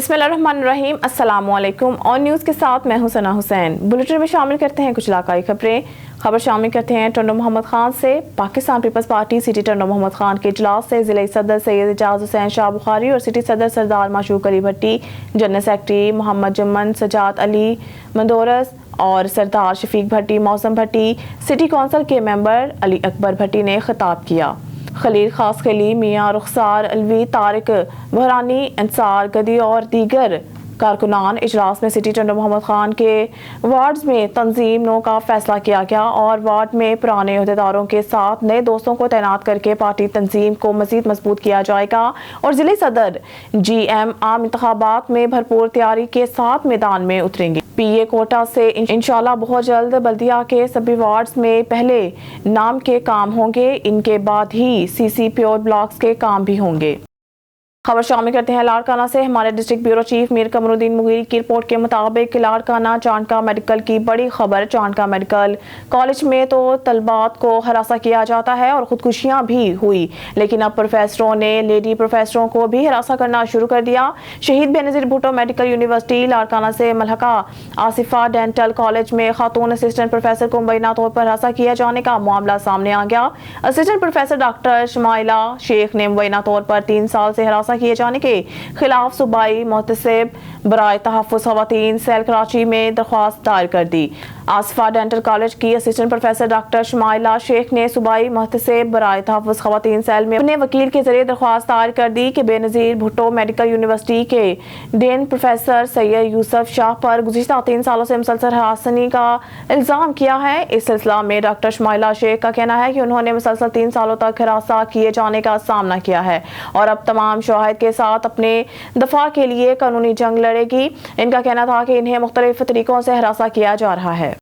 बिस्मिल्लाहिर्रहमानिर्रहीम, अस्सलामुअलैकुम। On news के साथ मैं हूं सना हुसैन। बुलेटिन में शामिल करते हैं कुछ इलाकाई खबर शामिल करते हैं टंडो मोहम्मद खान से। पाकिस्तान पीपल्स पार्टी सिटी टंडो मोहम्मद खान के इजलास से ज़िले सदर सैयद एजाज हुसैन शाह बुखारी और सिटी सदर सरदार माशूक अली भट्टी, जनरल सेक्रेटरी मोहम्मद जमन, सजाद अली मंदोरस और सरदार शफीक भट्टी, मौसम भट्टी, सिटी कौंसिल के मेंबर अली अकबर भट्टी ने खिताब किया। खलील खास खली, मियाँ रुखसार अलवी, तारिक बहरानी, अंसार गदी और दीगर कारकुनान इजलास में सिटी टंडो मोहम्मद खान के वार्ड्स में तंजीम नो का फैसला किया गया और वार्ड में पुराने अहदेदारों के साथ नए दोस्तों को तैनात करके पार्टी तंजीम को मजीद मजबूत किया जाएगा और जिले सदर GM आम इंतखाबात में भरपूर तैयारी के साथ मैदान में उतरेंगे। PA कोटा से इंशाल्लाह बहुत जल्द बल्दिया के सभी वार्ड्स में पहले नाम के काम होंगे, इनके बाद ही CC प्योर ब्लॉक्स के काम भी होंगे। खबर शामिल करते हैं लाड़काना से। हमारे district bureau chief Mir Qamaruddin Mugheer की रिपोर्ट के मुताबिक लाड़काना चांडका मेडिकल की बड़ी खबर। चांडका मेडिकल कॉलेज में तो तलबात को हरासा किया जाता है और खुदकुशियां भी हुई, लेकिन अब प्रोफेसरों ने लेडी प्रोफेसरों को भी हरासा करना शुरू कर दिया। शहीद बेनज़ीर भुट्टो मेडिकल यूनिवर्सिटी लाड़काना से मलहका आसिफा डेंटल कॉलेज में खातून असिस्टेंट प्रोफेसर को मुबैना तौर पर हरासा किया जाने का मामला सामने आ गया। Assistant professor doctor Shamaila Sheikh ने मुबैना तौर पर 3 साल से हरासा किए जाने के खिलाफ सूबाई मोहतसिब बराए तहफ़्फ़ुज़ ख़वातीन सेल कराची में दरख्वास्त दायर कर दी। आसिफा डेंटल कॉलेज की assistant professor doctor Shamaila Sheikh ने सूबाई मोहतसिब बराए तहफ़्फ़ुज़ ख़वातीन सेल में अपने वकील के जरिए दरख्वास्त दायर कर दी कि बेनज़ीर भुट्टो मेडिकल यूनिवर्सिटी के डीन प्रोफेसर सैयद यूसुफ शाह पर गुज़िश्ता 3 सालों से मुसलसल हरासनी का इल्ज़ाम किया है। इस सिलसिला में डॉक्टर शमाइला शेख का कहना है कि उन्होंने मुसलसल 3 सालों तक हरासा किए जाने का सामना किया है और अब तमाम शवाहिद के साथ अपने दफा के लिए कानूनी जंग लड़ेगी। इनका कहना था कि इन्हें मुख्तलिफ तरीकों से हरासा किया जा रहा है।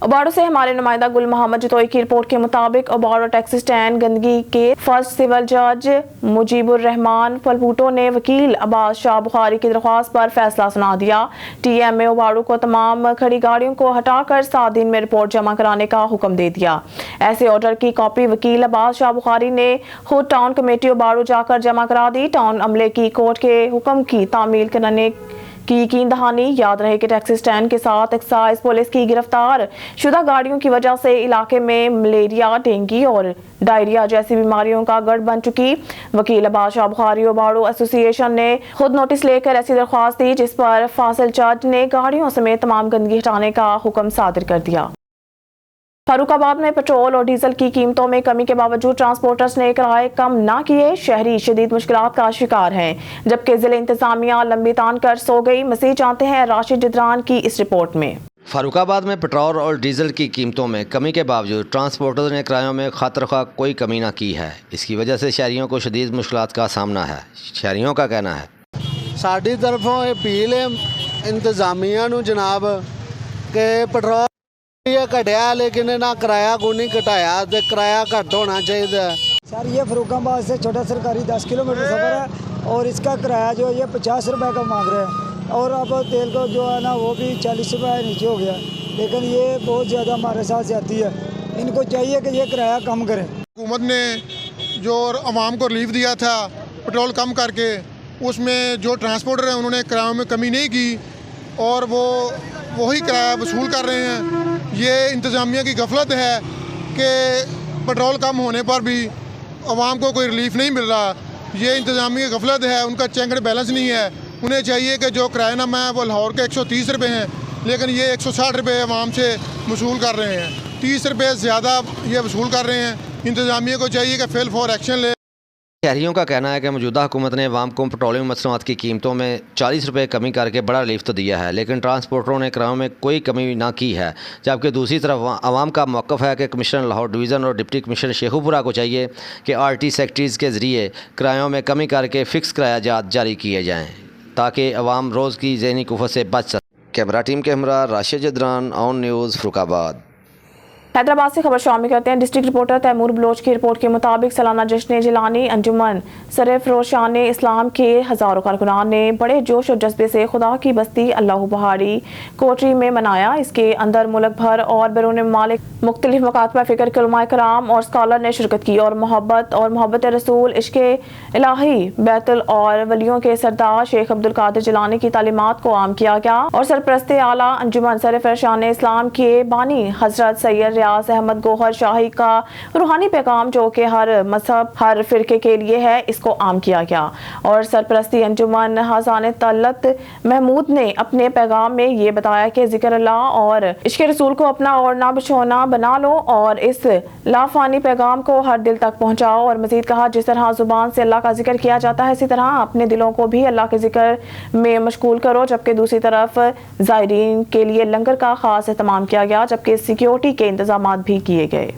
ओबाड़ो से हमारे नुमाइंदा गुल मोहम्मद जतोई की रिपोर्ट के मुताबिक ओबाड़ो टैक्सी स्टैंड गंदगी के फर्स्ट सिविल जज मुजीबुर रहमान फलबूटो ने वकील अब्बास शाह बुखारी की दरख्वास्त पर फैसला सुना दिया। TMA ओबाड़ो को तमाम खड़ी गाड़ियों को हटाकर 7 दिन में रिपोर्ट जमा कराने का हुक्म दे दिया। ऐसे ऑर्डर की कॉपी वकील अब्बास शाह बुखारी ने खुद टाउन कमेटी ओबाड़ो जाकर जमा करा दी। टाउन अमले की कोर्ट के हुक्म की तामील करने की यकीन दहानी। याद रहे कि टैक्सी स्टैंड के साथ एक्साइज पुलिस की गिरफ्तार शुदा गाड़ियों की वजह से इलाके में मलेरिया, डेंगू और डायरिया जैसी बीमारियों का गढ़ बन चुकी। वकील अब्बास शाह बुखारी ओबाड़ो एसोसिएशन ने खुद नोटिस लेकर ऐसी दरख्वास्त दी, जिस पर फासिल जज ने गाड़ियों समेत तमाम गंदगी हटाने का हुक्म सादिर कर दिया। फर्रुखाबाद में पेट्रोल और डीजल की कीमतों में कमी के बावजूद ट्रांसपोर्टर्स ने किराए कम ना किए। शहरी शदीद मुश्किलात का शिकार हैं, जबकि जिले इंतजामिया लंबी तान कर सो गई। मज़ीद जानते हैं राशिद जिद्रान की इस रिपोर्ट में। फर्रुखाबाद में पेट्रोल और डीजल की कीमतों में कमी के बावजूद ट्रांसपोर्टर्स ने किरायों में खातरख्वाह कोई कमी ना की है। इसकी वजह से शहरियों को शदीद मुश्किलात का सामना है। शहरियों का कहना है, साडी तरफों अपील है इंतजामिया नूं जनाब कि पेट्रोल ये घटिया, लेकिन ना किराया को नहीं घटाया, तो किराया घट होना चाहिए। सर ये फर्रुखाबाद से छोटा सरकारी 10 किलोमीटर सफ़र है और इसका किराया जो ये 50 रुपये का मांग रहे हैं और अब तेल को जो है ना वो भी 40 रुपये नीचे हो गया, लेकिन ये बहुत ज़्यादा हमारे साथ जाती है। इनको चाहिए कि ये किराया कम करें। हुकूमत ने जो आवाम को रिलीफ दिया था पेट्रोल कम करके, उसमें जो ट्रांसपोर्टर हैं उन्होंने किरायों में कमी नहीं की और वो वही किराया वसूल कर रहे हैं। ये इंतज़ामिया की गफलत है कि पेट्रोल कम होने पर भी आवाम को कोई रिलीफ नहीं मिल रहा। ये इंतज़ामिया की गफलत है, उनका चेक एंड बैलेंस नहीं है। उन्हें चाहिए कि जो किरायानामा है वो लाहौर के 130 रुपये हैं, लेकिन ये 160 रुपये आवाम से वसूल कर रहे हैं। 30 रुपये ज़्यादा ये वसूल कर रहे हैं। इंतज़ामिया को चाहिए कि फिल फॉर एक्शन ले। शहरियों का कहना है कि मौजूदा हुकूमत ने अवाम को पेट्रोलियम मसनूआत की कीमतों में 40 रुपये कमी करके बड़ा रिलीफ तो दिया है, लेकिन ट्रांसपोर्टरों ने किरायों में कोई कमी ना की है। जबकि दूसरी तरफ आवाम का मौक़िफ़ है कि कमिश्नर लाहौर डिवीज़न और डिप्टी कमिश्नर शेखुपुरा को चाहिए कि RT सेक्रेटरीज़ के ज़रिए किरायों में कमी करके फ़िक्स किराया जारी किए जाएँ ताकि अवाम रोज़ की ज़हनी कुफ़त से बच सके। कैमरा टीम के हमरा राशिद जिद्रान, ऑन न्यूज़ फर्रुखाबाद। हैदराबाद से खबर शामिल करते हैं। डिस्ट्रिक्ट रिपोर्टर तैमूर बलोच की रिपोर्ट के मुताबिक सालाना जश्न जिलानी अंजुमन सरफरोशान इस्लाम के हज़ारों कारकुनान ने बड़े जोश और जज्बे से खुदा की बस्ती अल्लाह पहाड़ी कोटरी में मनाया। इसके अंदर मुल्क भर और बैरून ममालिक मुख्तलिफ मकात पर फ़िक्र के उलमाए कराम और स्कॉलर ने शिरकत की और मोहब्बत रसूल इश्क इलाही बैतुल और वलियों के सरदार शेख अब्दुल कादिर जिलानी की तालीमात को आम किया गया और सरपरस्त आला अंजुमन सरफरोशान इस्लाम के बानी हजरत सैयद रियाज अहमद गोहर शाही का रूहानी पैगाम जो कि हर मजहब हर फिरके के लिए है, इसको आम किया गया। और सरपरस्ती अंजुमन हज़ान तलत महमूद ने अपने पैगाम में ये बताया कि जिक्र अल्लाह और इश्क रसूल को अपना और ना बिछोना बना लो और इस लाफानी पैगाम को हर दिल तक पहुंचाओ। और मजीद कहा, जिस तरह जुबान से अल्लाह का जिक्र किया जाता है, इसी तरह अपने दिलों को भी अल्लाह के जिक्र में मशगूल करो। जबकि दूसरी तरफ ज़ायरीन के लिए लंगर का खास एहतमाम किया गया, जबकि सिक्योरिटी के इंतजामात भी किए गए।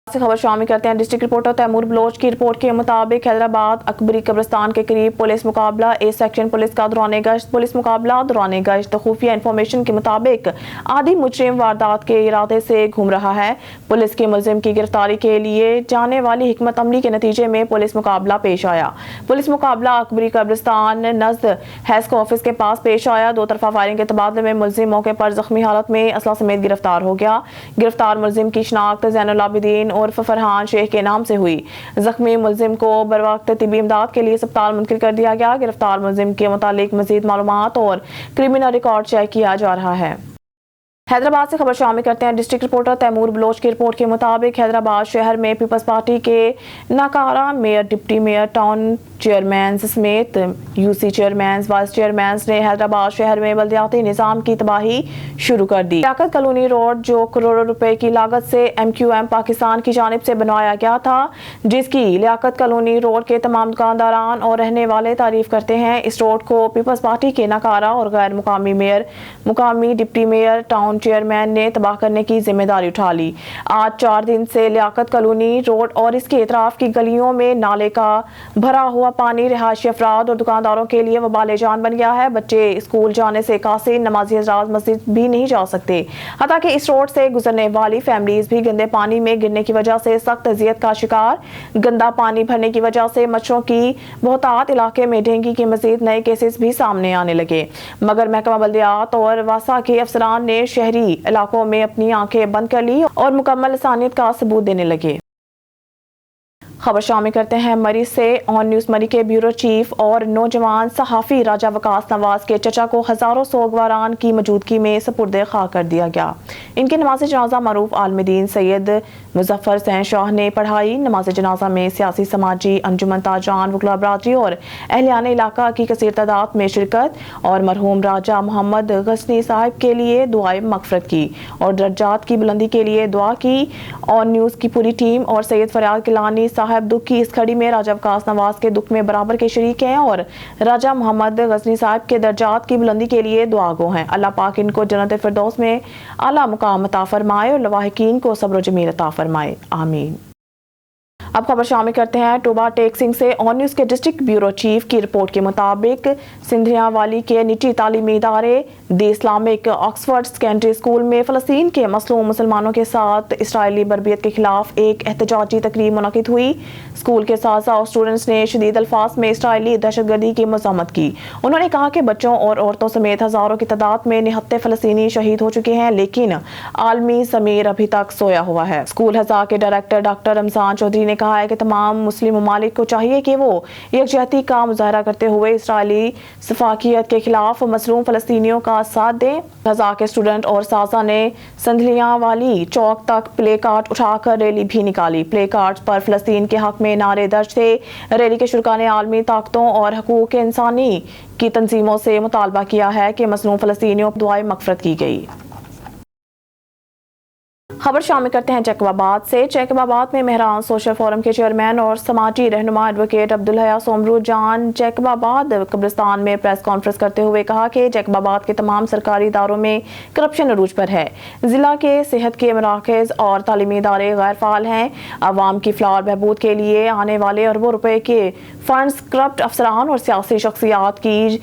से खबर शामिल करते हैं। डिस्ट्रिक्ट रिपोर्टर तैमूर बलोच की रिपोर्ट के मुताबिक हैदराबाद अकबरी कब्रिस्तान के करीब पुलिस मुकाबला ए सेक्शन पुलिस का दौरान गश्त खुफिया इंफॉर्मेशन के मुताबिक आदि मुजरिम वारदात के इरादे से घूम रहा है। पुलिस के मुलजिम की गिरफ्तारी के लिए जाने वाली हिकमत अमली के नतीजे में पुलिस मुकाबला पेश आया। पुलिस मुकाबला अकबरी कब्रिस्तान नज़द हैस्को ऑफिस के पास पेश आया। दो तरफा फायरिंग के तबादले में मुलजिम मौके पर जख्मी हालत में असला समेत गिरफ्तार हो गया। गिरफ्तार मुलजिम की शनाख्त ज़ैनुल आबिदीन और फरहान शेख के नाम से हुई। जख्मी मुलजिम को बरवक्त तिबी इमदाद के लिए अस्पताल मुंतकिल कर दिया गया। गिरफ्तार मुलजिम के मुतालिक मजीद मालूमात और क्रिमिनल रिकॉर्ड चेक किया जा रहा है। हैदराबाद से खबर शामिल करते हैं। डिस्ट्रिक्ट रिपोर्टर तैमूर बलोच की रिपोर्ट के मुताबिक हैदराबाद शहर में पीपल्स पार्टी के नाकारा mayor, deputy mayor, town chairman समेत यूसी चेयरमैन, वाइस चेयरमैन ने हैदराबाद शहर में बल्दियाती निज़ाम की तबाही शुरू कर दी। लियाकत कॉलोनी रोड जो करोड़ों रुपए की लागत से MQM पाकिस्तान की जानिब से बनवाया गया था, जिसकी लियाकत कॉलोनी रोड के तमाम दुकानदारान और रहने वाले तारीफ करते हैं। इस रोड को पीपल्स पार्टी के नाकारा और गैर मुकामी मेयर, मुकामी डिप्टी मेयर, टाउन चेयरमैन ने तबाह करने की जिम्मेदारी उठा ली। आज 4 दिन से लियाकत कॉलोनी रोड और इसके इतराफ की गलियों में नाले का भरा हुआ पानी रिहायशी अफराद और दुकानदारों के लिए वबाल जान बन गया है। बच्चे स्कूल जाने से कासिर, नमाजी हज़रात मस्जिद भी नहीं जा सकते। हालांकि इस रोड से गुजरने वाली फैमिलीज भी गंदे पानी में गिरने की वजह से सख्त अजियत का शिकार। गंदा पानी भरने की वजह से मच्छरों की बहुतात इलाके में डेंगू के मजीद नए केसेस भी सामने आने लगे। मगर महकमा बल्दियात और वासा के अफसरान ने शहरी इलाकों में अपनी आंखें बंद कर ली और मुकम्मल इंसानियत का सबूत देने लगे। खबर शामिल करते हैं मरी से। ऑन न्यूज़ मरी के ब्यूरो चीफ और नौजवान सहाफ़ी राजा वकास नवाज के चचा को हज़ारों सोगवारान की मौजूदगी में सपुर्द खा कर दिया गया। इनके नमाज जनाजा मरूफ आलमदीन सैयद मुजफ्फर सैन शाह ने पढ़ाई। नमाज जनाजा में सियासी, समाजी, अंजुमन ताजान, वकला बरादरी और अहलियान इलाका की कसीर तादाद में शिरकत और मरहूम राजा मोहम्मद गजनी साहब के लिए दुआए मगफरत की और दर्जात की बुलंदी के लिए दुआ की। ऑन न्यूज़ की पूरी टीम और सैयद फरियाद किलानी साहब दुख की इस घड़ी में राजा वकास नवाज के दुख में बराबर के शरीक हैं और राजा मोहम्मद गजनी साहब के दर्जात की बुलंदी के लिए दुआ गो हैं। अल्लाह पाक इनको जन्नत फिरदौस में आला मुकाम अता फरमाए और लवाहिकीन को सब्र जमील अता फरमाए, आमीन। अब खबर शामिल करते हैं टोबा टेक सिंह से। ऑन न्यूज़ के डिस्ट्रिक्ट ब्यूरो चीफ की रिपोर्ट के मुताबिक सिंधियावाली के निजी तालीमी इदारे दी इस्लामिक ऑक्सफोर्ड सेकेंडरी स्कूल में फ़लस्तीन के मसलूम मुसलमानों के साथ इसराइली बर्बियत के खिलाफ एक एहतजाजी तकरीब मुनक़िद हुई। स्कूल के साथ और स्टूडेंट्स ने शदीद अल्फाज में इसराइली दहशतगर्दी की मज़म्मत की। उन्होंने कहा कि बच्चों और औरतों समेत हज़ारों की तादाद में निहत्ते फ़लस्तीनी शहीद हो चुके हैं, लेकिन आलमी ज़मीर अभी तक सोया हुआ है। स्कूल हज़ा के डायरेक्टर डॉक्टर रमजान चौधरी ने कहा है कि तमाम मुस्लिम ममालिक को चाहिए कि वो यकजहती का मुजाहरा करते हुए इसराइली सफाकियत के खिलाफ मसलूम फ़लस्तीनियों का साथ दें। गजा के स्टूडेंट और साजा ने संधलियां वाली चौक तक प्ले कार्ड उठाकर रैली भी निकाली। प्ले कार्ड पर फ़लस्तीन के हक में नारे दर्ज थे। रैली के शुरका ने आलमी ताकतों और हकूक़ इंसानी की तंजीमों से मुतालबा किया है कि मसलूम फ़लस्तीनियों को दुआए मग़फ़िरत की गई। खबर शामिल करते हैं जैकबाबाद से। जैकबाबाद में मेहरान सोशल फोरम के चेयरमैन और समाजी रहनुमा एडवोकेट अब्दुल हया सोमरू जान जैकबाबाद कब्रिस्तान में प्रेस कॉन्फ्रेंस करते हुए कहा कि जैकबाबाद के तमाम सरकारी इदारों में करप्शन अरूज पर है। जिला के सेहत के मराकज़ और तालीमी इदारे गैर फाल हैं। आवाम की फलाह और बहबूद के लिए आने वाले अरबों रुपए के फंड्स करप्ट अफसरान और सियासी शख्सियात की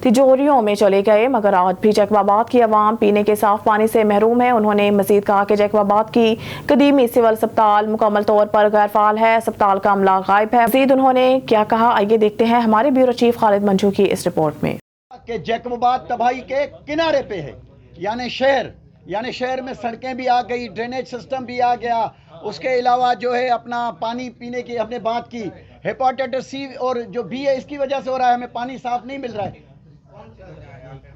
तिजोरियों में चले गए, मगर आज भी जैकबाबाद की आवाम पीने के साफ पानी से महरूम है। उन्होंने मजीद कहा कि जैकबाबाद की कदीमी सिविल अस्पताल मुकम्मल तौर पर गैर फाल है, अस्पताल का अमला गायब है। मजीद उन्होंने क्या कहा, आइए देखते हैं हमारे ब्यूरो चीफ खालिद मंजू की इस रिपोर्ट में। कि जैकबाबाद तबाही के किनारे पे है, यानी शहर में सड़कें भी आ गई, ड्रेनेज सिस्टम भी आ गया। उसके अलावा जो है अपना पानी पीने की हमने बात की, हेपेटाइटिस सी और जो बी है इसकी वजह से हो रहा है, हमें पानी साफ नहीं मिल रहा है।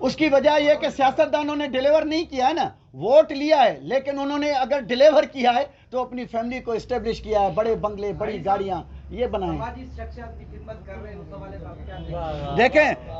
उसकी वजह यह कि सियासतदानों ने डिलीवर नहीं किया है ना, वोट लिया है, लेकिन उन्होंने अगर डिलीवर किया है तो अपनी फैमिली को एस्टेब्लिश किया है, बड़े बंगले, बड़ी गाड़ियां ये बनाए।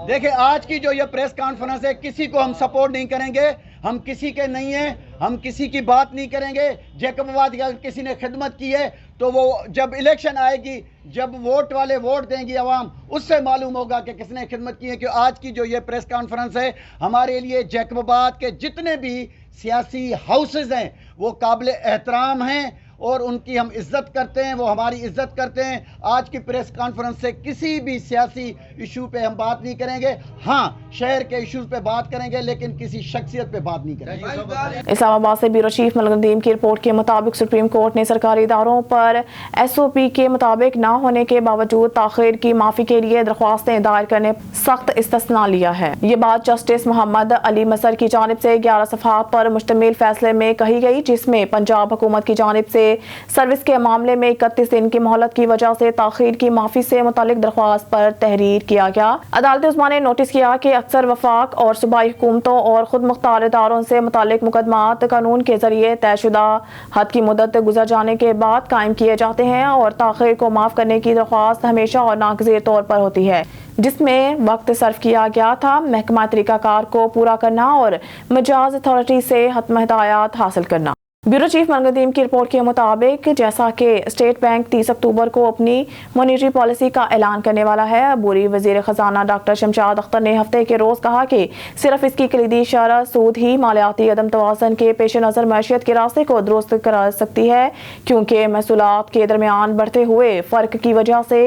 देखें आज की जो ये प्रेस कॉन्फ्रेंस है, किसी को हम सपोर्ट नहीं करेंगे, हम किसी के नहीं हैं, हम किसी की बात नहीं करेंगे। जैकबाबाद की अगर किसी ने खिदमत की है तो वो जब इलेक्शन आएगी, जब वोट वाले वोट देंगी आवाम, उससे मालूम होगा कि किसने खिदमत की है। कि आज की जो ये प्रेस कॉन्फ्रेंस है हमारे लिए जैकबाबाद के जितने भी सियासी हाउसेज हैं वो काबिल एहतराम हैं और उनकी हम इज्जत करते हैं, वो हमारी इज्जत करते हैं। आज की प्रेस कॉन्फ्रेंस से किसी भी सियासी इशू पे हम बात नहीं करेंगे, हाँ शहर के इशूज पे बात करेंगे, लेकिन किसी शख्सियत पे बात नहीं करेंगे। इस्लामाबाद से ब्यूरो चीफ मलक नदीम की रिपोर्ट के मुताबिक सुप्रीम कोर्ट ने सरकारी इदारों पर SOP के मुताबिक न होने के बावजूद ताखीर की माफी के लिए दरख्वास्तें दायर करने सख्त इस्तिस्ना लिया है। ये बात जस्टिस मोहम्मद अली मसर की जानिब से 11 सफ़हात पर मुश्तमिल फैसले में कही गई, जिसमें पंजाब हुकूमत की जानिब से सर्विस के मामले में 31 दिन की मोहलत की वजह से ताखीर की माफी से मुतालिक दरख्वास्त पर तहरीर किया गया। अदालत उस्मा ने नोटिस किया कि अक्सर वफाक और सूबाई हुकूमतों और खुद मुख्तार इदारों से मुतालिक मुकदमात कानून के जरिए तयशुदा हद की मुद्दत गुजर जाने के बाद कायम किए जाते हैं और ताखीर को माफ करने की दरख्वास्त हमेशा और नागज़ीर तौर पर होती है, जिसमें वक्त सर्फ किया गया था महकमा तरीकाकार को पूरा करना और मजाज अथॉरिटी से हतम हिदायत हासिल करना। ब्यूरो चीफ मलक नदीम की रिपोर्ट के मुताबिक जैसा कि स्टेट बैंक 30 अक्टूबर को अपनी मॉनेटरी पॉलिसी का ऐलान करने वाला है, अबूरी वजीर खजाना डॉक्टर शमशाद अख्तर ने हफ्ते के रोज कहा कि सिर्फ इसकी कलीदी शरह सूद ही मालियाती अदम तवाज़ुन के पेश नज़र मैशियत के रास्ते को दुरुस्त करा सकती है, क्योंकि महसूलात के दरमियान बढ़ते हुए फ़र्क की वजह से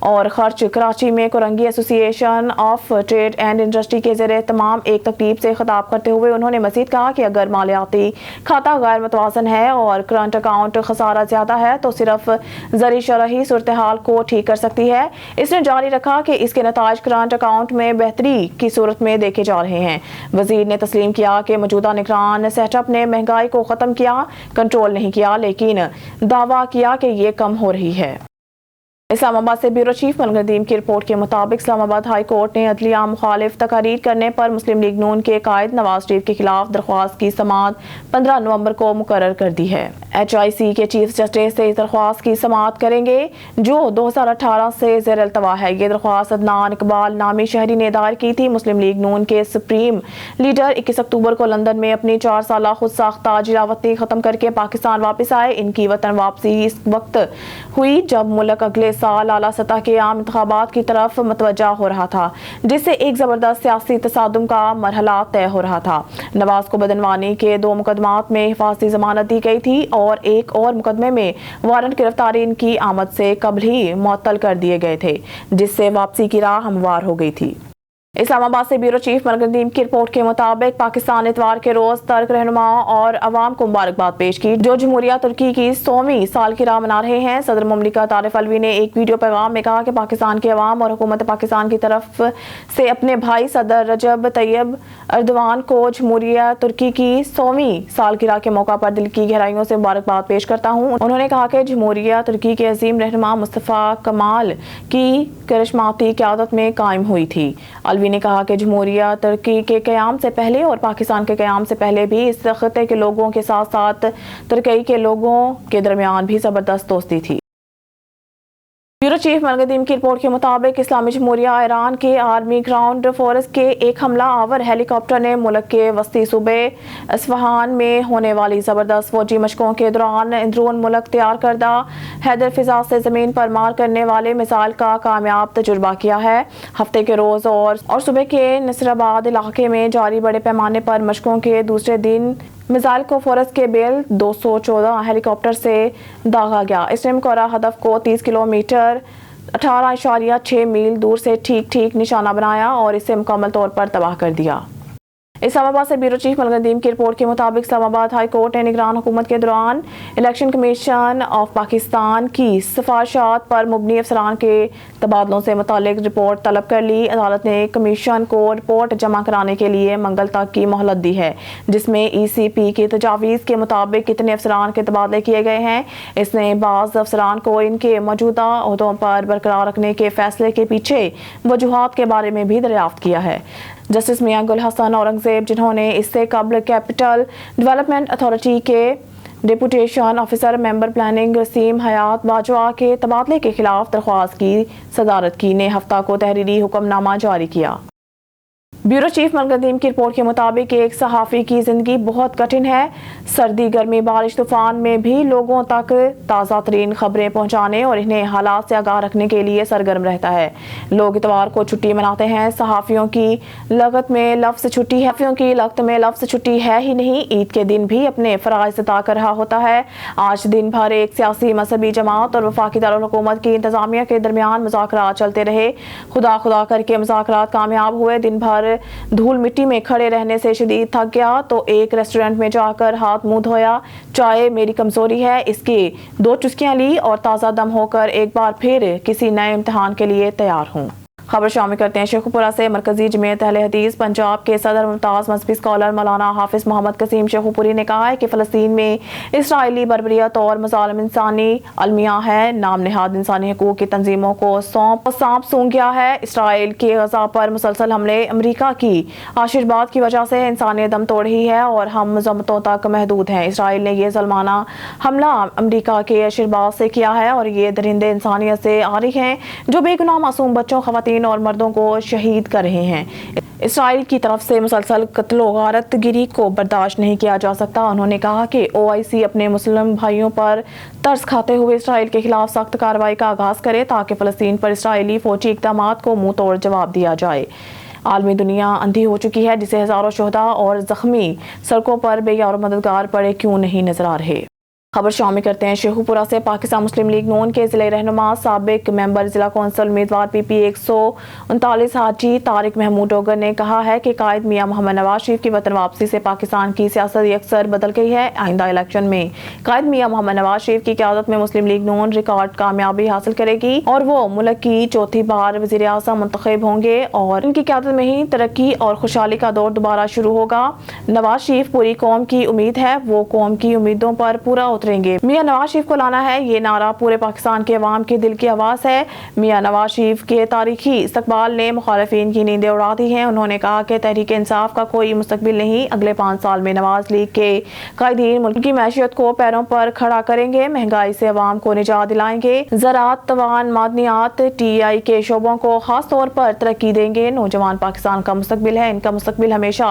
और खर्च। कराची में Korangi association of trade and industry के ज़रिए तमाम एक तकरीब से खिताब करते हुए उन्होंने मज़ीद कहा कि अगर मालियाती खाता गैर मुतवाज़न है और करंट अकाउंट खसारा ज्यादा है तो सिर्फ जरी शरह ही सूरत हाल को ठीक कर सकती है। इसने जारी रखा कि इसके नताज करंट अकाउंट में बेहतरी की सूरत में देखे जा रहे हैं। वजीर ने तस्लीम किया कि मौजूदा निगरान सेटअप ने महंगाई को खत्म किया, कंट्रोल नहीं किया, लेकिन दावा किया कि ये कम हो रही है। इस्लामाबाद से ब्यूरो चीफ मलक नदीम की रिपोर्ट के मुताबिक इस्लामाबाद हाई कोर्ट ने अदलिया मुखालिफ तकारीर करने पर मुस्लिम लीग नून के कायद नवाज शरीफ के खिलाफ दरख्वास्त की समाअत 15 नवंबर को मुकर्रर कर दी है। HIC के चीफ जस्टिस से इस दरख्वास्त की समाअत करेंगे जो 2018 से ज़ेर अल्तवा है। ये दरख्वास्त अदनान इकबाल नामी शहरी ने दायर की थी। मुस्लिम लीग नून के सुप्रीम लीडर 21 अक्टूबर को लंदन में अपनी 4 साला खुद साख्ता जिलावती खत्म करके पाकिस्तान वापस आए। इनकी वतन वापसी इस वक्त हुई जब मुल्क अगले साल आला सतह के आम इंतखाबात की तरफ मतवज्जा हो रहा था, जिससे एक जबरदस्त सियासी तसादुम का मरहला तय हो रहा था। नवाज को बदनवानी के 2 मुकदमात में हिफाजती जमानत दी गई थी और एक और मुकदमे में वारंट गिरफ्तारी इनकी आमद से कबल ही मुअत्तल कर दिए गए थे, जिससे वापसी की राह हमवार हो गई थी। इस्लामाबाद से ब्यूरो चीफ मलक नदीम की रिपोर्ट के मुताबिक पाकिस्तान इतवार के रोज तर्क रहनुमाओं और अवाम को मुबारकबाद पेश की जो जमहूरिया तुर्की की 100वीं सालगिरह मना रहे हैं। सदर मुमलिकत आरिफ अलवी ने एक वीडियो पैगाम में कहा कि पाकिस्तान के अवाम और हुकूमत पाकिस्तान की तरफ से अपने भाई सदर रजब तैयब अर्दवान को जमहूरिया तुर्की की 100वीं सालगिरह के मौका पर दिल की गहराइयों से मुबारकबाद पेश करता हूँ। उन्होंने कहा कि जमहूरिया तुर्की के अजीम रहनुमा मुस्तफ़ा कमाल की करिश्माती क़यादत में कायम हुई थी। अलवी ने कहा कि जमहूरिया तुर्की के क़याम से पहले और पाकिस्तान के क़याम से पहले भी इस खित्ते के लोगों के साथ साथ तुर्की के लोगों के दरमियान भी ज़बरदस्त दोस्ती थी। ब्यूरो चीफ मलक नदीम की रिपोर्ट के मुताबिक इस्लामी जमहूरिया ईरान के आर्मी ग्राउंड फोर्स के एक हमला आवर हेलीकॉप्टर ने मुल्क के वस्ती सूबे अस्फहान में होने वाली ज़बरदस्त फौजी मशकों के दौरान अंदरून मुल्क तैयार करदा हैदर फिजा से ज़मीन पर मार करने वाले मिसाइल का कामयाब तजुर्बा किया है। हफ्ते के रोज़ और सुबह के नसराबाद इलाके में जारी बड़े पैमाने पर मशकों के दूसरे दिन मिसाइल को फोर्स के बेल 214 हेलीकॉप्टर से दागा गया। इसने मुकर्रर हदफ को 30 किलोमीटर 18.6 मील दूर से ठीक निशाना बनाया और इसे मुकम्मल तौर पर तबाह कर दिया। इस्लामाबाद से ब्यूरो चीफ मलगदीम की रिपोर्ट के मुताबिक इस्लामाबाद हाई कोर्ट ने निगरान हुकूमत के दौरान इलेक्शन कमीशन ऑफ पाकिस्तान की सिफारिशात पर मुबनी अफसरान के तबादलों से मुतालिक रिपोर्ट तलब कर ली। अदालत ने कमीशन को रिपोर्ट जमा कराने के लिए मंगल तक की मोहलत दी है, जिसमें ECP की तजावीज़ के मुताबिक कितने अफसरान के तबादले किए गए हैं। इसने बाज़ अफसरान को इनके मौजूदा ओहदों पर बरकरार रखने के फैसले के पीछे वजूहात के बारे में भी दरियाफ्त किया है। जस्टिस मियां गुल हसन औरंगजेब, जिन्होंने इससे कबल कैपिटल डेवलपमेंट अथॉरिटी के डिप्यूटेशन ऑफिसर मेंबर प्लानिंग रसीम हयात बाजवा के तबादले के खिलाफ दरख्वास्त की सदारत की, ने हफ्ता को तहरीरी हुक्मनामा जारी किया। ब्यूरो चीफ मलगदीम की रिपोर्ट के मुताबिक एक सहाफ़ी की ज़िंदगी बहुत कठिन है। सर्दी, गर्मी, बारिश, तूफ़ान में भी लोगों तक ताज़ा तरीन खबरें पहुँचाने और इन्हें हालात से आगाह रखने के लिए सरगर्म रहता है। लोग इतवार को छुट्टी मनाते हैं। सहाफ़ियों की लगत में लफ्ज़ छुट्टी है ही नहीं, ईद के दिन भी अपने फ़राइज़ अदा कर रहा होता है। आज दिन भर एक सियासी मजहबी जमात और वफाकी दारुल हुकूमत की इंतज़ामिया के दरमियान मुज़ाकरात चलते रहे। खुदा करके मुज़ाकरात कामयाब हुए। दिन भर धूल मिट्टी में खड़े रहने से शदीद थक गया तो एक रेस्टोरेंट में जाकर हाथ मुंह धोया। चाय मेरी कमजोरी है, इसकी 2 चुस्कियां ली और ताज़ा दम होकर एक बार फिर किसी नए इम्तिहान के लिए तैयार हूँ। खबर शामिल करते हैं शेखुपुरा से। मरकजी जमीयत अहले हदीस पंजाब के सदर मुमताज़ मजहबी स्कॉलर मौलाना हाफिज मोहम्मद कसीम शेखुपुरी ने कहा है कि फ़लस्तीन में इसराइली बर्बरियत और मज़ालिम इंसानी अलमिया है। नाम नहाद इंसानी हकूक़ की तंजीमों को सांप सूंघ गया है। इसराइल के गज़ा पर मुसलसल हमले अमरीका की आशीर्वाद की वजह से इंसानियत दम तोड़ रही है और हम मज़म्मतों तक महदूद हैं। इसराइल ने यह ज़ुल्माना हमला अमरीका के आशीर्वाद से किया है और ये दरिंदे इंसानियत से आ रही हैं जो बेगुनाह मासूम बच्चों, ख़वातीन और मर्दों को शहीद कर रहे हैं। इसराइल की तरफ से मुसलसल कत्लो गारत गिरी को बर्दाश्त नहीं किया जा सकता। उन्होंने कहा कि OIC अपने मुस्लिम भाइयों पर तरस खाते हुए इसराइल के खिलाफ सख्त कार्रवाई का आगाज करे ताकि फ़लस्तीन पर इसराइली फौजी इक़दामात को मुंह तोड़ जवाब दिया जाए। आलमी दुनिया अंधी हो चुकी है, जिसे हज़ारों शोहदा और ज़ख्मी सड़कों पर बेयार मददगार पड़े क्यों नहीं नजर आ रहे। खबर शामिल करते हैं शेखुपुरा से। पाकिस्तान मुस्लिम लीग नून के ज़िला रहनुमा साबिक मेंबर ज़िला कौंसिल उम्मीदवार PP 139 हाजी तारिक महमूद डोगर ने कहा है कि कायद मियां मोहम्मद नवाज शरीफ की वतन वापसी से पाकिस्तान की सियासत अक्सर बदल गई है। आइंदा इलेक्शन में कायद मियां मोहम्मद नवाज शरीफ की क़यादत में मुस्लिम लीग नून रिकॉर्ड कामयाबी हासिल करेगी और वो मुल्क की चौथी बार वज़ीर आज़म मुंतखब होंगे और उनकी क़यादत में ही तरक्की और खुशहाली का दौर दोबारा शुरू होगा। नवाज शरीफ पूरी कौम की उम्मीद है, वो कौम की उम्मीदों पर पूरा उतरेंगे। मियां नवाज शरीफ को लाना है, ये नारा पूरे पाकिस्तान के अवाम के दिल की आवाज़ है। मियां नवाज शरीफ के तारीखी इस्तकबाल ने मुखालिफिन की नींदें उड़ा दी हैं। उन्होंने कहा कि तहरीक इंसाफ का कोई मुस्तकबिल नहीं। अगले 5 साल में नवाज लीग के कायदीन मुल्क की मैशियत को पैरों पर खड़ा करेंगे, महंगाई से अवाम को निजात दिलाएंगे, ज़राअत, तवान, मादनियात, TI के शोबों को खास तौर पर तरक्की देंगे। नौजवान पाकिस्तान का मुस्तकबिल है, इनका मुस्तकबिल हमेशा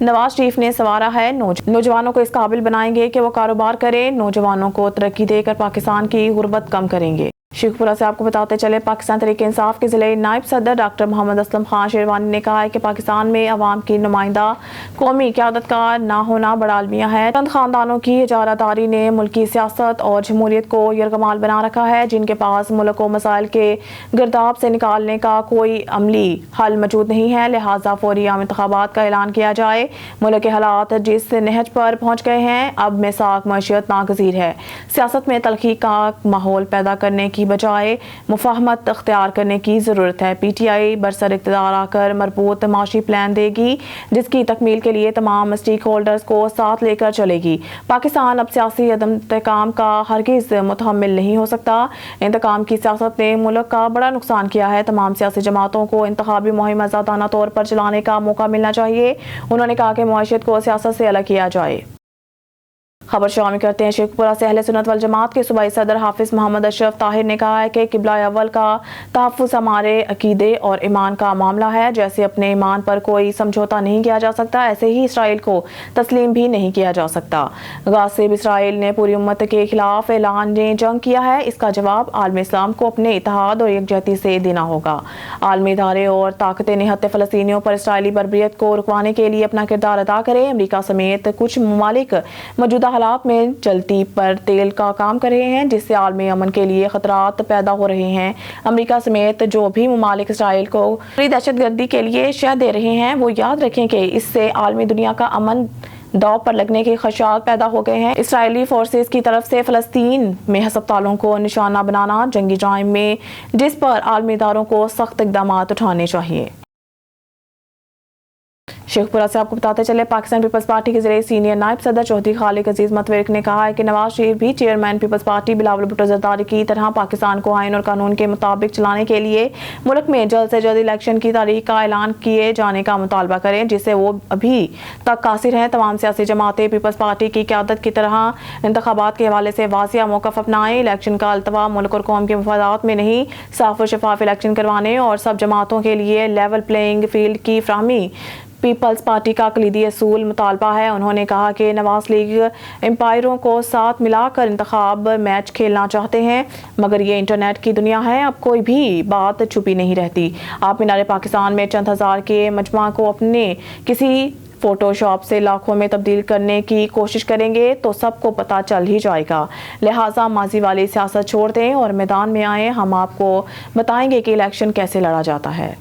नवाज शरीफ ने संवारा है। नौजवानों को इस काबिल बनाएंगे कि वो कारोबार करें, नौजवानों को तरक्की देकर पाकिस्तान की गुर्बत कम करेंगे। शेखपुरा से आपको बताते चले, पाकिस्तान तहरीक इंसाफ के ज़िले नायब सदर डॉक्टर मोहम्मद असलम खान शेरवानी ने कहा है कि पाकिस्तान में अवाम की नुमाइंदा कौमी क़यादत का ना होना बड़ा अलमिया है। चंद खानदानों की इजारादारी ने मुल्की सियासत और जमहूरियत को यरगमाल बना रखा है, जिनके पास मुल्क को मसाइल के गिरदाब से निकालने का कोई अमली हल मौजूद नहीं है। लिहाजा फौरी आम इंतखाबात का ऐलान किया जाए। मुल्क के हालात जिस नहज पर पहुँच गए हैं, अब मिसाक मईशत नागज़ीर है। सियासत में तलखी का माहौल पैदा करने की बजाय मुफाहमत अख्तियार करने की ज़रूरत है। PTI बरसर इक़्तिदार आकर मरबूत माशी प्लान देगी, जिसकी तकमील के लिए तमाम स्टेक होल्डर्स को साथ लेकर चलेगी। पाकिस्तान अब सियासी अदम इंतकाम का हरगिज़ मुतहम्मिल नहीं हो सकता। इंतकाम की सियासत ने मुल्क का बड़ा नुकसान किया है। तमाम सियासी जमातों को इंतखाबी मुहिम आज़ादाना तौर पर चलाने का मौका मिलना चाहिए। उन्होंने कहा कि मुआशरत को सियासत से अलग किया जाए। खबर शामिल करते हैं शेखपुरा से। अहले सुन्नत वल जमात के सूबाई सदर हाफिज मोहम्मद अशरफ ताहिर ने कहा है कि किबला अव्वल का तहफ़्फ़ुज़ हमारे अकीदे और ईमान का मामला है। जैसे अपने ईमान पर कोई समझौता नहीं किया जा सकता, ऐसे ही इसराइल को तस्लीम भी नहीं किया जा सकता। गासिब इसराइल ने पूरी उम्मत के खिलाफ ऐलान जंग किया है। इसका जवाब आलमी इस्लाम को अपने इत्तेहाद और यकजहती से देना होगा। आलमी इदारे और ताकतें निहत्ते फ़लस्तीनियों पर इसराइली बर्बरियत को रुकवाने के लिए अपना किरदार अदा करें। अमरीका समेत कुछ ममालिक मौजूदा حالات میں چلتی پر تیل کا کام کر رہے ہیں، جس سے عالمی امن کے لیے خطرات پیدا ہو رہے ہیں۔ امریکہ سمیت جو بھی ممالک اسرائیل کو دہشت گردی کے لیے شہ دے رہے ہیں، وہ یاد رکھیں کہ اس سے عالمی دنیا کا امن داؤ پر لگنے کے خدشات پیدا ہو گئے ہیں۔ اسرائیلی فورسز کی طرف سے فلسطین میں ہسپتالوں کو نشانہ بنانا جنگی جرائم میں، جس پر عالمی اداروں کو سخت اقدامات اٹھانے چاہیے۔ شیخ پورہ سے آپ کو بتاتے چلے، پاکستان پیپلز پارٹی کے ذریعے سینئر نائب صدر چودھری خالق عزیز متورک نے کہا ہے کہ نواز شریف بھی چیئرمین پیپلز پارٹی بلاول بھٹو زرداری کی طرح پاکستان کو آئین اور قانون کے مطابق چلانے کے لیے ملک میں جلد سے جلد الیکشن کی تاریخ کا اعلان کیے جانے کا مطالبہ کریں، جس سے وہ ابھی تک قاصر ہیں۔ تمام سیاسی جماعتیں پیپلز پارٹی کی قیادت کی طرح انتخابات کے حوالے سے واضح موقف اپنائیں۔ الیکشن کا التوا ملک اور قوم کے مفادات میں نہیں، صاف و شفاف الیکشن کروانے اور سب جماعتوں کے لیے لیول پلینگ فیلڈ کی فراہمی پیپلز پارٹی کا کلیدی اصول مطالبہ ہے۔ انہوں نے کہا کہ نواز لیگ امپائروں کو ساتھ ملا کر انتخاب میچ کھیلنا چاہتے ہیں، مگر یہ انٹرنیٹ کی دنیا ہے، اب کوئی بھی بات چھپی نہیں رہتی۔ آپ مینار پاکستان میں چند ہزار کے مجمع کو اپنے کسی فوٹو شاپ سے لاکھوں میں تبدیل کرنے کی کوشش کریں گے تو سب کو پتہ چل ہی جائے گا۔ لہٰذا ماضی والی سیاست چھوڑ دیں اور میدان میں آئیں، ہم آپ کو بتائیں گے کہ الیکشن کیسے لڑا جاتا ہے۔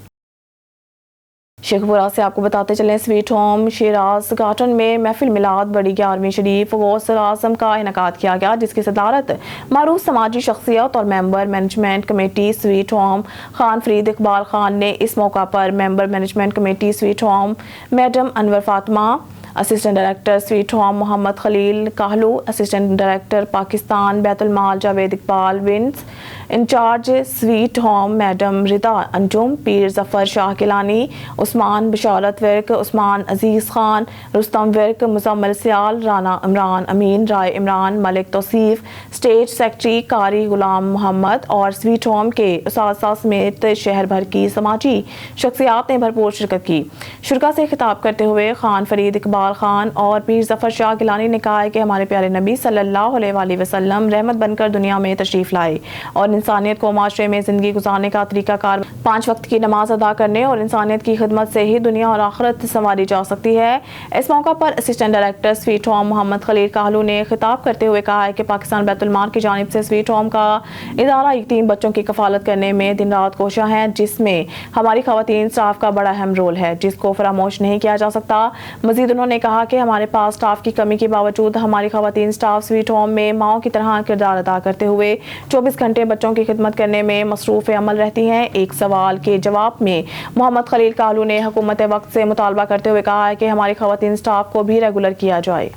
شیخ پورہ سے آپ کو بتاتے چلیں، سویٹ ہوم شیراز گارڈن میں محفل میلاد بڑی 11ویں شریف غوث اعظم کا انعقاد کیا گیا، جس کی صدارت معروف سماجی شخصیت اور member management committee sweet home Khan Farid Iqbal Khan نے۔ اس موقع پر member management committee sweet home madam Anwar Fatima, assistant director sweet home Muhammad Khalil Kahlo, assistant director Pakistan Bait ul-Mal Javed Iqbal Wains, incharge sweet home madam Rida Anjum, Pir Zafar Shah Gilani, Usman Basharat Virk, Usman Aziz Khan, Rustam Virk, Muzammil Sial, Rana Imran Amin, Rai Imran, Malik Tauseef, state secretary قاری غلام محمد اور سویٹ ہوم کے اساتذہ سمیت شہر بھر کی سماجی شخصیات نے بھرپور شرکت کی۔ شرکا سے خطاب کرتے ہوئے خان فرید اقبال خان اور پیر ظفر شاہ گیلانی نے کہا ہے کہ ہمارے پیارے نبی صلی اللہ علیہ وآلہ وسلم رحمت بن کر دنیا میں تشریف لائے اور انسانیت کو معاشرے میں زندگی گزارنے کا طریقہ کار 5 وقت کی نماز ادا کرنے اور انسانیت کی خدمت سے ہی دنیا اور آخرت سنواری جا سکتی ہے۔ اس موقع پر assistant director sweet home Muhammad Khalil کاہلو نے خطاب کرتے ہوئے کہا ہے کہ پاکستان بیت المال کی جانب سے سویٹ ہوم کا ادارہ یتیم بچوں کی کفالت کرنے میں دن رات کوشاں ہے، جس میں ہماری خواتین سٹاف کا بڑا اہم رول ہے، جس کو فراموش نہیں کیا جا سکتا۔ مزید انہوں نے کہا کہ ہمارے پاس سٹاف کی کمی کے باوجود ہماری خواتین سٹاف سویٹ ہوم میں ماؤں کی طرح کردار ادا کرتے ہوئے 24 گھنٹے بچوں کی خدمت کرنے میں مصروف عمل رہتی ہیں۔ ایک سوال کے جواب میں محمد خلیل کاہلو نے حکومت وقت سے مطالبہ کرتے ہوئے کہا ہے کہ ہماری خواتین سٹاف کو بھی ریگولر کیا جائے۔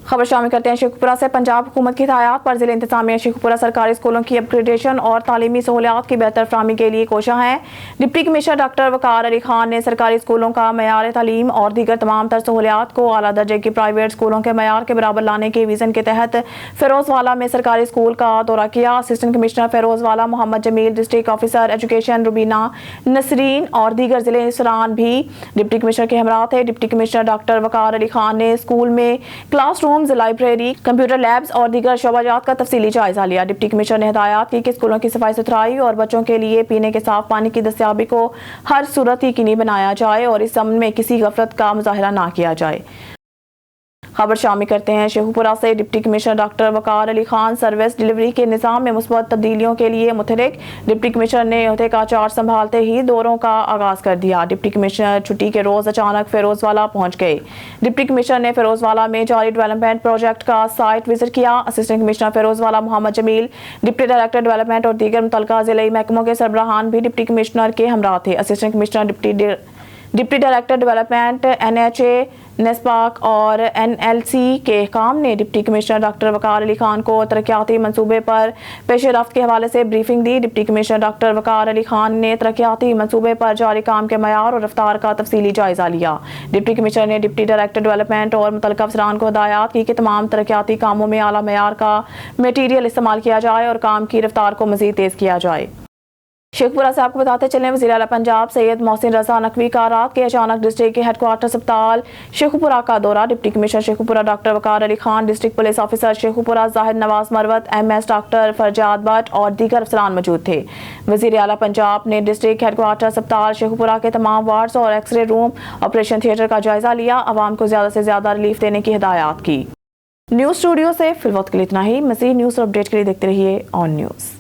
خبر شامل کرتے ہیں شیخ پورہ سے۔ پنجاب حکومت کی ہدایات پر ضلع انتظامیہ شیخ پورہ سرکاری اسکولوں کی اپ گریڈیشن اور تعلیمی سہولیات کی بہتر فراہمی کے لیے کوشاں ہے۔ ڈپٹی کمشنر ڈاکٹر وقار علی خان نے سرکاری اسکولوں کا معیار تعلیم اور دیگر تمام تر سہولیات کو اعلیٰ درجے کی پرائیویٹ اسکولوں کے معیار کے برابر لانے کے ویژن کے تحت فیروز والا میں سرکاری اسکول کا دورہ کیا۔ Assistant commissioner Ferozwala Muhammad Jamil, district officer education Rubina Nasreen اور دیگر ضلع افسران بھی ڈپٹی کمشنر کے ہمراہ تھے۔ ڈپٹی کمشنر ڈاکٹر وقار علی خان نے اسکول میں class rooms, library, computer labs اور دیگر شعبہ جات کا تفصیلی جائزہ لیا۔ ڈپٹی کمشنر نے ہدایات کی کہ اسکولوں کی صفائی ستھرائی اور بچوں کے لیے پینے کے صاف پانی کی دستیابی کو ہر صورت یقینی بنایا جائے اور اس ضمن میں کسی غفلت کا مظاہرہ نہ کیا جائے۔ خبر شامل کرتے ہیں شیخ پورہ سے۔ ڈپٹی کمشنر ڈاکٹر وقار علی خان سروس ڈیلیوری کے نظام میں مثبت تبدیلیوں کے لیے متحرک۔ ڈپٹی کمشنر نے عہدے کا چارج سنبھالتے ہی دوروں کا آغاز کر دیا۔ ڈپٹی کمشنر چھٹی کے روز اچانک فیروز والا پہنچ گئے۔ ڈپٹی کمشنر نے فیروز والا میں جاری ڈیولپمنٹ پروجیکٹ کا سائٹ وزٹ کیا۔ Assistant commissioner Ferozwala Muhammad جمیل، ڈپٹی ڈائریکٹر ڈیولپمنٹ اور دیگر متعلقہ ضلعی محکموں کے سربراہان بھی ڈپٹی کمشنر کے ہمراہ تھے۔ Assistant commissioner deputy director development NHA نسپاک اور NLC کے حکام نے ڈپٹی کمشنر ڈاکٹر وقار علی خان کو ترقیاتی منصوبے پر پیش رفت کے حوالے سے بریفنگ دی۔ ڈپٹی کمشنر ڈاکٹر وقار علی خان نے ترقیاتی منصوبے پر جاری کام کے معیار اور رفتار کا تفصیلی جائزہ لیا۔ ڈپٹی کمشنر نے ڈپٹی ڈائریکٹر ڈیولپمنٹ اور متعلقہ افسران کو ہدایات کی کہ تمام ترقیاتی کاموں میں اعلیٰ معیار کا میٹیریل استعمال کیا جائے اور کام کی رفتار کو مزید تیز کیا جائے۔ شیخ پورہ سے آپ کو بتاتے چلیں، وزیر اعلیٰ پنجاب سید محسن رضا نقوی کا رات کے اچانک ڈسٹرکٹ کے ہیڈ کوارٹر اسپتال شیخ پورہ کا دورہ۔ ڈپٹی کمشنر شیخ پورہ ڈاکٹر وقار Ali Khan, district police officer شیخ پورہ زاہد نواز مروت، MS ڈاکٹر فرجاد بٹ اور دیگر افسران موجود تھے۔ وزیر اعلیٰ پنجاب نے ڈسٹرکٹ ہیڈ کوارٹر اسپتال شیخ پورہ کے تمام وارڈز اور ایکس رے روم، آپریشن تھیٹر کا جائزہ لیا، عوام کو زیادہ سے زیادہ ریلیف دینے کی ہدایات کی۔ न्यूज़ स्टूडियो से फिल वक्त के लिए इतना ही। मज़ीद न्यूज़ और अपडेट के लिए देखते रहिए ऑन न्यूज़।